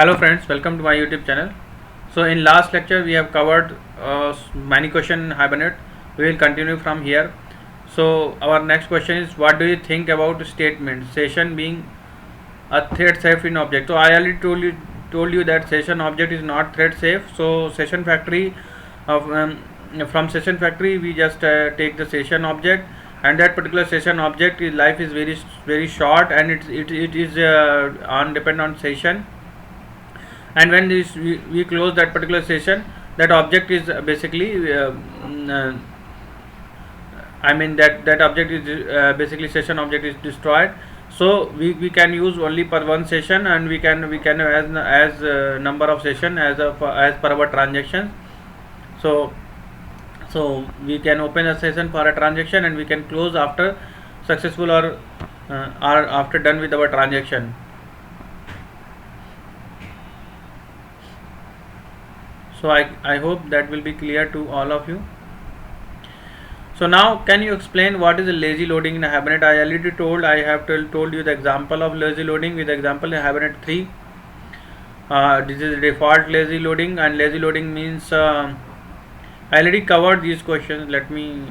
Hello friends, welcome to my YouTube channel. So in last lecture we have covered many questions in Hibernate. We will continue from here. So our next question is, what do you think about statement session being a thread safe in object? So I already told you that session object is not thread safe. So session factory of from session factory we just take the session object, and that particular session object is life is very short, and it is on depend on session. And when we close that particular session, that object is basically that object is basically session object is destroyed. So we can use only per one session, and we can as number of session as per our transactions. So we can open a session for a transaction, and we can close after successful or after done with our transaction. So I hope that will be clear to all of you. So now can you explain what is a lazy loading in Hibernate? I already told, I have told you the example of lazy loading with example in Hibernate 3. This is default lazy loading, and lazy loading means I already covered these questions. Let me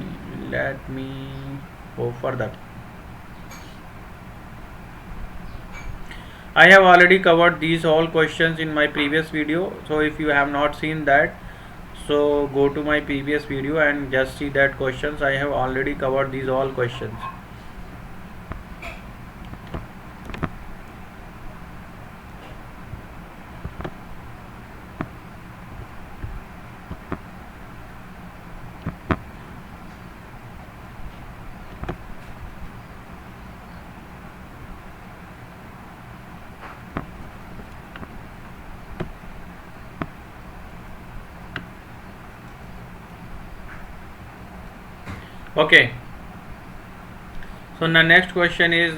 go further. I have already covered these all questions in my previous video. So if you have not seen that, so go to my previous video and just see that questions. I have already covered these all questions. Okay, so the next question is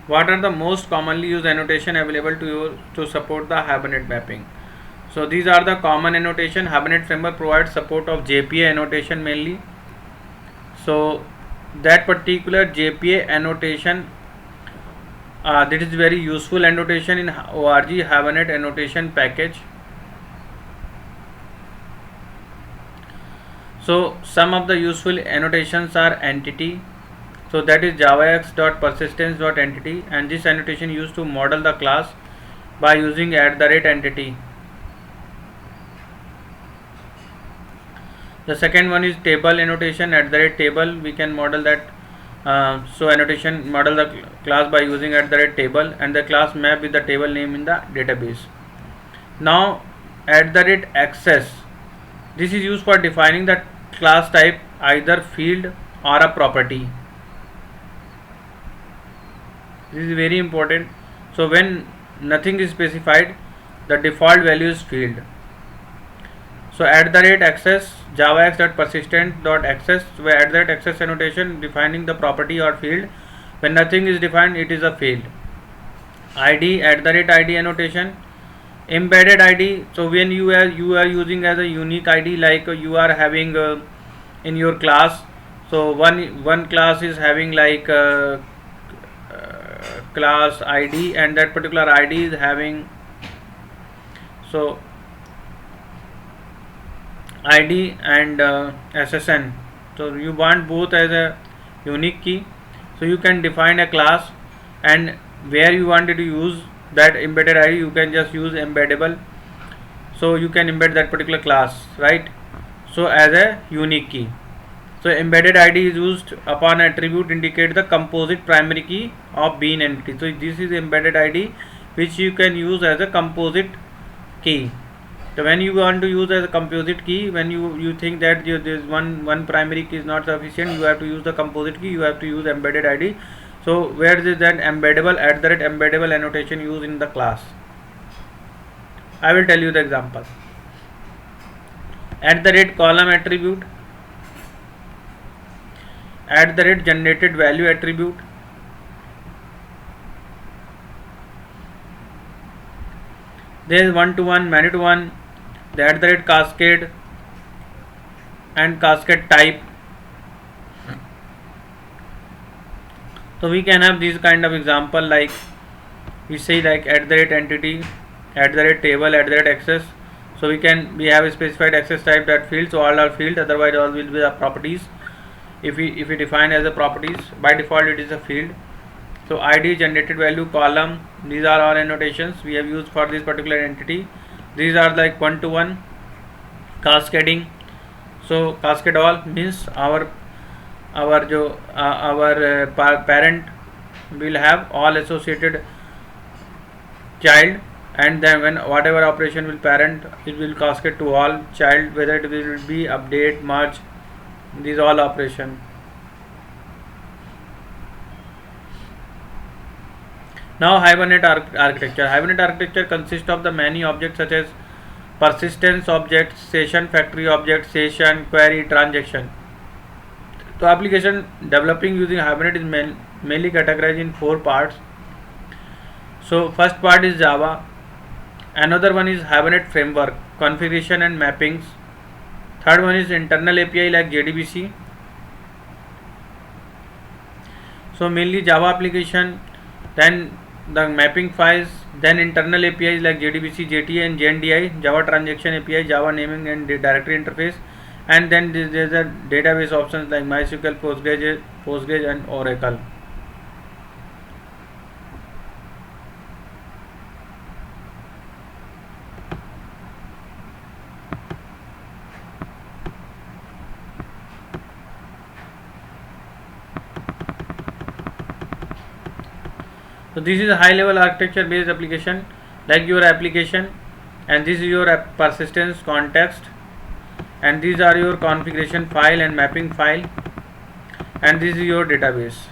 what are the most commonly used annotation available to you to support the Hibernate mapping? So these are the common annotation. Hibernate framework provides support of JPA annotation mainly. So that particular JPA annotation that is very useful annotation in org Hibernate annotation package. So some of the useful annotations are entity. So that is javax.persistence.entity, and this annotation used to model the class by using @entity. The second one is table annotation, @table. We can model that. So annotation model the class by using @table, and the class map with the table name in the database. Now @access. This is used for defining the class type, either field or a property. This is very important. So when nothing is specified, the default value is field. So @access, javax.persistent.access, where @access annotation defining the property or field. When nothing is defined, it is a field. ID, @ID annotation. Embedded ID. So when you are using as a unique ID, like you are having in your class. So one class is having like class ID, and that particular ID is having so ID and SSN. So you want both as a unique key. So you can define a class, and where you wanted to use that embedded ID, you can just use embeddable. So you can embed that particular class, right? So as a unique key. So embedded ID is used upon attribute indicate the composite primary key of bean entity. So this is embedded ID which you can use as a composite key. So when you want to use as a composite key, when you think that there is one primary key is not sufficient, you have to use the composite key. You have to use embedded ID. So where is that embeddable embeddable annotation used in the class? I will tell you the example. @column attribute, @generated value attribute, there is one-to-one, many-to-one, the @cascade and cascade type. So we can have these kind of example like we say like @entity, @table, @access. So we have a specified access type that field, so all are field, otherwise all will be the properties. If we define as a properties, by default it is a field. So id, generated value, column, these are all annotations we have used for this particular entity. These are like one to one cascading. So cascade all means our parent will have all associated child, and then when whatever operation will parent, it will cascade to all child, whether it will be update, merge, these all operation. Now Hibernate architecture. Hibernate architecture consists of the many objects such as persistence objects, session factory objects, session, query, transaction. So application developing using Hibernate is mainly categorized in 4 parts. So first part is Java, another one is Hibernate framework, configuration and mappings, third one is internal API like JDBC. So mainly Java application, then the mapping files, then internal APIs like JDBC, JTA and JNDI, Java transaction API, Java naming and directory interface, and then there is a database options like MySQL, Postgres and Oracle. So this is a high level architecture based application, like your application, and this is your persistence context, and these are your configuration file and mapping file, and this is your database.